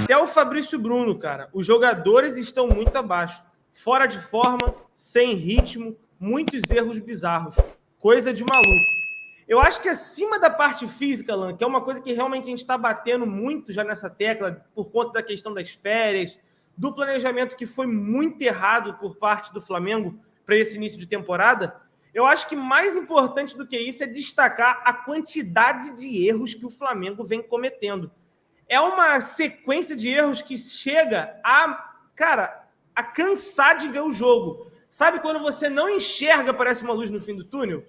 Até o Fabrício Bruno, cara. Os jogadores estão muito abaixo. Fora de forma, sem ritmo, muitos erros bizarros. Coisa de maluco. Eu acho que acima da parte física, Alan, que é uma coisa que realmente a gente está batendo muito já nessa tecla, por conta da questão das férias, do planejamento que foi muito errado por parte do Flamengo para esse início de temporada, eu acho que mais importante do que isso é destacar a quantidade de erros que o Flamengo vem cometendo. É uma sequência de erros que chega a cansar de ver o jogo. Sabe quando você não enxerga, parece uma luz no fim do túnel?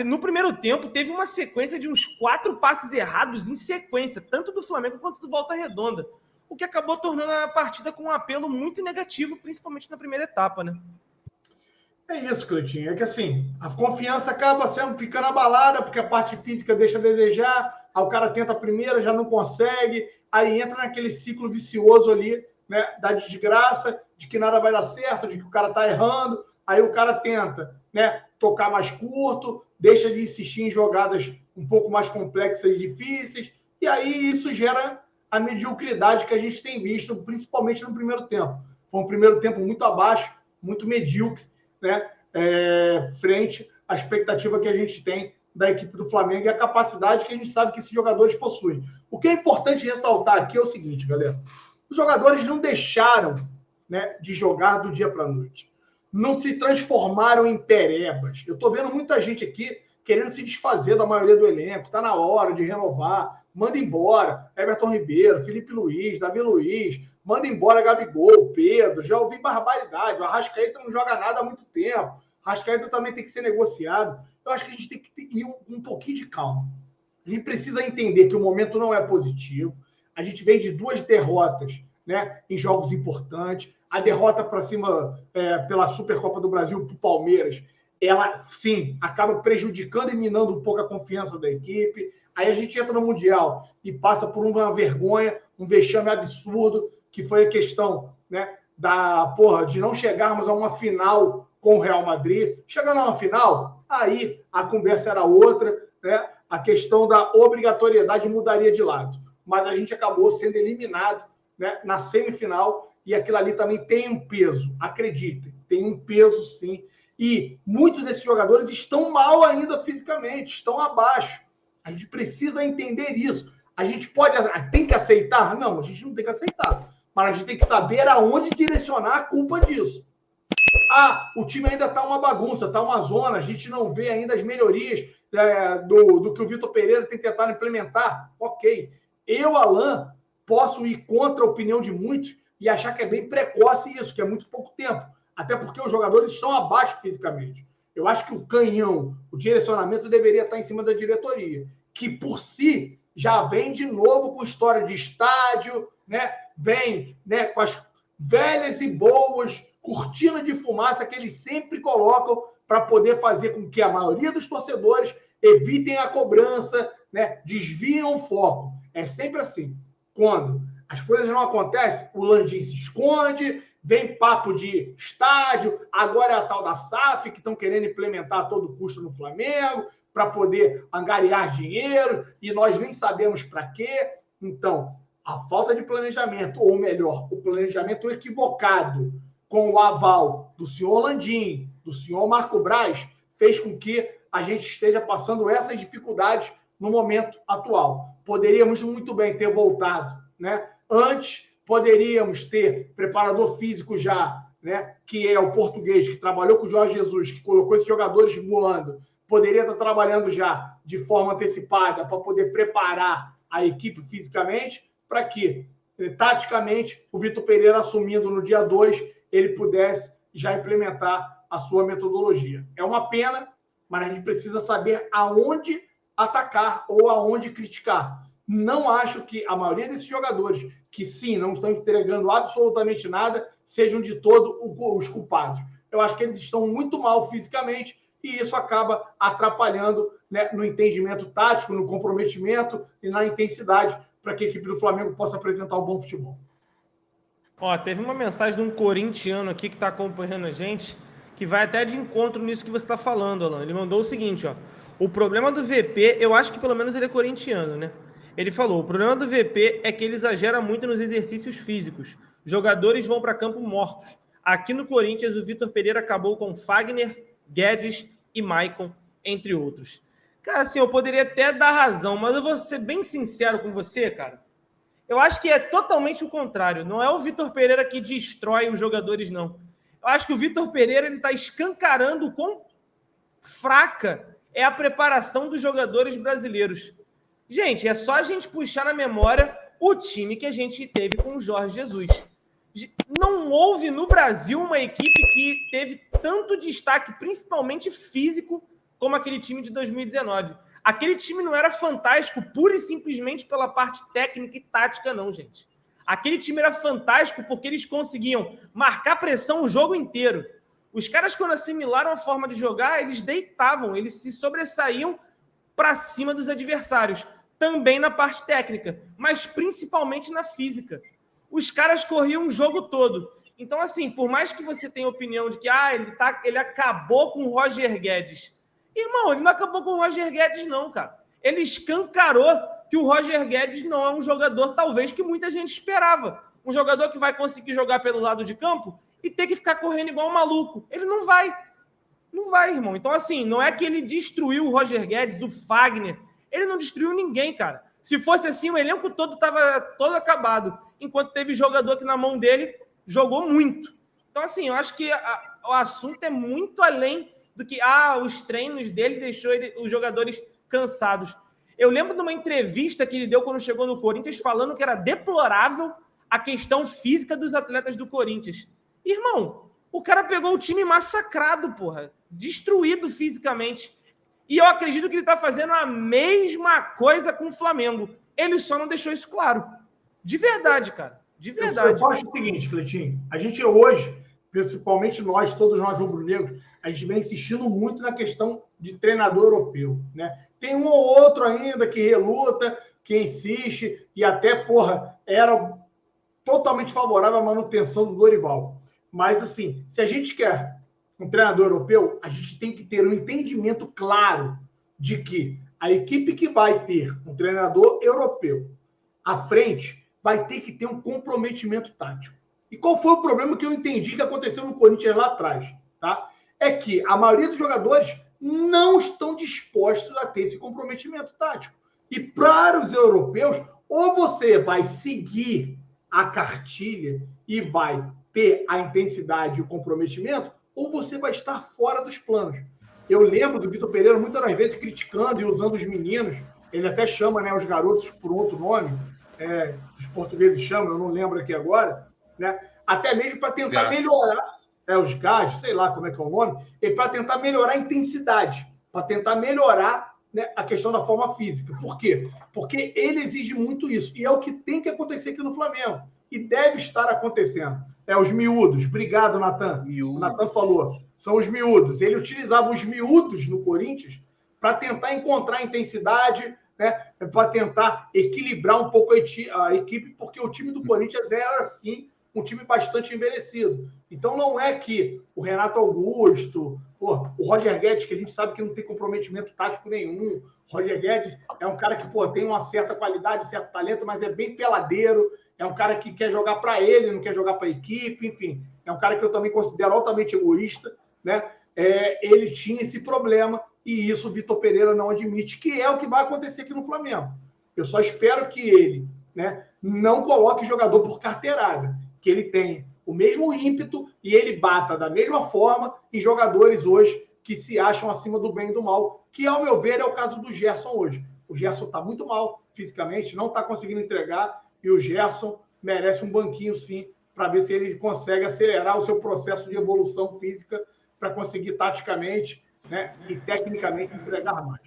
No primeiro tempo, teve uma sequência de uns 4 passes errados em sequência, tanto do Flamengo quanto do Volta Redonda, o que acabou tornando a partida com um apelo muito negativo, principalmente na primeira etapa, né? É isso, Cleitinho. É que assim, a confiança acaba ficando abalada, porque a parte física deixa a desejar, aí o cara tenta a primeira, já não consegue, aí entra naquele ciclo vicioso ali, né, da desgraça, de que nada vai dar certo, de que o cara tá errando, aí o cara tenta, né, tocar mais curto, deixa de insistir em jogadas um pouco mais complexas e difíceis, e aí isso gera a mediocridade que a gente tem visto, principalmente no primeiro tempo. Foi um primeiro tempo muito abaixo, muito medíocre, né, frente à expectativa que a gente tem da equipe do Flamengo e a capacidade que a gente sabe que esses jogadores possuem. O que é importante ressaltar aqui é o seguinte, galera. Os jogadores não deixaram, né, de jogar do dia para a noite. Não se transformaram em perebas. Eu estou vendo muita gente aqui querendo se desfazer da maioria do elenco. Está na hora de renovar. Manda embora Everton Ribeiro, Felipe Luiz, Davi Luiz. Manda embora Gabigol, Pedro. Já ouvi barbaridade. O Arrascaeta não joga nada há muito tempo. O Arrascaeta também tem que ser negociado. Eu acho que a gente tem que ir um pouquinho de calma. A gente precisa entender que o momento não é positivo. A gente vem de 2 derrotas, né, em jogos importantes. A derrota para cima pela Supercopa do Brasil para o Palmeiras, ela, sim, acaba prejudicando e minando um pouco a confiança da equipe. Aí a gente entra no Mundial e passa por uma vergonha, um vexame absurdo, que foi a questão, né, de não chegarmos a uma final com o Real Madrid. Chegando a uma final, aí a conversa era outra, né? A questão da obrigatoriedade mudaria de lado. Mas a gente acabou sendo eliminado, né, na semifinal, e aquilo ali também tem um peso, acreditem, tem um peso sim. E muitos desses jogadores estão mal ainda fisicamente, estão abaixo. A gente precisa entender isso. A gente tem que aceitar? Não, a gente não tem que aceitar. Mas a gente tem que saber aonde direcionar a culpa disso. O time ainda está uma bagunça, está uma zona, a gente não vê ainda as melhorias do que o Vitor Pereira tem tentado implementar. Ok. Eu, Alan, posso ir contra a opinião de muitos e achar que é bem precoce isso, que é muito pouco tempo. Até porque os jogadores estão abaixo fisicamente. Eu acho que o canhão, o direcionamento deveria estar em cima da diretoria, que por si já vem de novo com história de estádio, né? Vem, né, com as velhas e boas cortinas de fumaça que eles sempre colocam para poder fazer com que a maioria dos torcedores evitem a cobrança, né? Desviam o foco. É sempre assim. Quando as coisas não acontecem, o Landim se esconde, vem papo de estádio, agora é a tal da SAF, que estão querendo implementar a todo custo no Flamengo, para poder angariar dinheiro, e nós nem sabemos para quê. Então, a falta de planejamento, ou melhor, o planejamento equivocado, com o aval do senhor Landim, do senhor Marco Braz, fez com que a gente esteja passando essas dificuldades no momento atual. Poderíamos muito bem ter voltado, né, antes, poderíamos ter preparador físico já, né, que é o português, que trabalhou com o Jorge Jesus, que colocou esses jogadores voando, poderia estar trabalhando já de forma antecipada para poder preparar a equipe fisicamente, para que, taticamente, o Vitor Pereira, assumindo no dia 2, ele pudesse já implementar a sua metodologia. É uma pena, mas a gente precisa saber aonde atacar ou aonde criticar. Não acho que a maioria desses jogadores, que sim, não estão entregando absolutamente nada, sejam de todo os culpados. Eu acho que eles estão muito mal fisicamente e isso acaba atrapalhando, né, no entendimento tático, no comprometimento e na intensidade para que a equipe do Flamengo possa apresentar um bom futebol. Teve uma mensagem de um corintiano aqui que está acompanhando a gente, que vai até de encontro nisso que você está falando, Alan. Ele mandou o seguinte, o problema do VP, eu acho que pelo menos ele é corintiano, né? Ele falou, o problema do VP é que ele exagera muito nos exercícios físicos. Jogadores vão para campo mortos. Aqui no Corinthians, o Vitor Pereira acabou com Fagner, Guedes e Maicon, entre outros. Cara, assim, eu poderia até dar razão, mas eu vou ser bem sincero com você, cara. Eu acho que é totalmente o contrário. Não é o Vitor Pereira que destrói os jogadores, não. Eu acho que o Vitor Pereira está escancarando o quão fraca é a preparação dos jogadores brasileiros. Gente, é só a gente puxar na memória o time que a gente teve com o Jorge Jesus. Não houve no Brasil uma equipe que teve tanto destaque, principalmente físico, como aquele time de 2019. Aquele time não era fantástico pura e simplesmente pela parte técnica e tática, não, gente. Aquele time era fantástico porque eles conseguiam marcar pressão o jogo inteiro. Os caras, quando assimilaram a forma de jogar, eles deitavam, eles se sobressaíam para cima dos adversários. Também na parte técnica, mas principalmente na física. Os caras corriam o jogo todo. Então, assim, por mais que você tenha opinião de que ele acabou com o Roger Guedes. Irmão, ele não acabou com o Roger Guedes, não, cara. Ele escancarou que o Roger Guedes não é um jogador, talvez, que muita gente esperava. Um jogador que vai conseguir jogar pelo lado de campo e ter que ficar correndo igual um maluco. Ele não vai. Não vai, irmão. Então, assim, não é que ele destruiu o Roger Guedes, o Fagner. Ele não destruiu ninguém, cara. Se fosse assim, o elenco todo estava todo acabado. Enquanto teve jogador que na mão dele jogou muito. Então, assim, eu acho que o assunto é muito além do que os treinos dele deixou os jogadores cansados. Eu lembro de uma entrevista que ele deu quando chegou no Corinthians, falando que era deplorável a questão física dos atletas do Corinthians. Irmão, o cara pegou o time massacrado, porra. Destruído fisicamente. E eu acredito que ele está fazendo a mesma coisa com o Flamengo. Ele só não deixou isso claro. De verdade, cara. De verdade. Eu acho o seguinte, Cleitinho. A gente hoje, principalmente nós, todos nós rubro-negros, a gente vem insistindo muito na questão de treinador europeu, né? Tem um ou outro ainda que reluta, que insiste, e até, porra, era totalmente favorável à manutenção do Dorival. Mas, assim, se a gente quer um treinador europeu, a gente tem que ter um entendimento claro de que a equipe que vai ter um treinador europeu à frente vai ter que ter um comprometimento tático. E qual foi o problema que eu entendi que aconteceu no Corinthians lá atrás? Tá? É que a maioria dos jogadores não estão dispostos a ter esse comprometimento tático. E para os europeus, ou você vai seguir a cartilha e vai ter a intensidade e o comprometimento, ou você vai estar fora dos planos. Eu lembro do Vitor Pereira muitas das vezes criticando e usando os meninos, ele até chama, né, os garotos por outro nome, os portugueses chamam, eu não lembro aqui agora, né, até mesmo para tentar melhorar, os gajos, sei lá como é que é o nome, e para tentar melhorar a intensidade, para tentar melhorar, né, a questão da forma física. Por quê? Porque ele exige muito isso, e é o que tem que acontecer aqui no Flamengo, e deve estar acontecendo. Os miúdos. Obrigado, Natan. O Natan falou. São os miúdos. Ele utilizava os miúdos no Corinthians para tentar encontrar intensidade, né? Para tentar equilibrar um pouco a equipe, porque o time do Corinthians era, assim, um time bastante envelhecido. Então, não é que o Renato Augusto, o Roger Guedes, que a gente sabe que não tem comprometimento tático nenhum. O Roger Guedes é um cara que tem uma certa qualidade, certo talento, mas é bem peladeiro. É um cara que quer jogar para ele, não quer jogar para a equipe, enfim. É um cara que eu também considero altamente egoísta, né? Ele tinha esse problema e isso o Vitor Pereira não admite, que é o que vai acontecer aqui no Flamengo. Eu só espero que ele, né, não coloque jogador por carteirada, que ele tenha o mesmo ímpeto e ele bata da mesma forma em jogadores hoje que se acham acima do bem e do mal, que, ao meu ver, é o caso do Gerson hoje. O Gerson está muito mal fisicamente, não está conseguindo entregar, e o Gerson merece um banquinho, sim, para ver se ele consegue acelerar o seu processo de evolução física para conseguir taticamente, né, e tecnicamente entregar mais.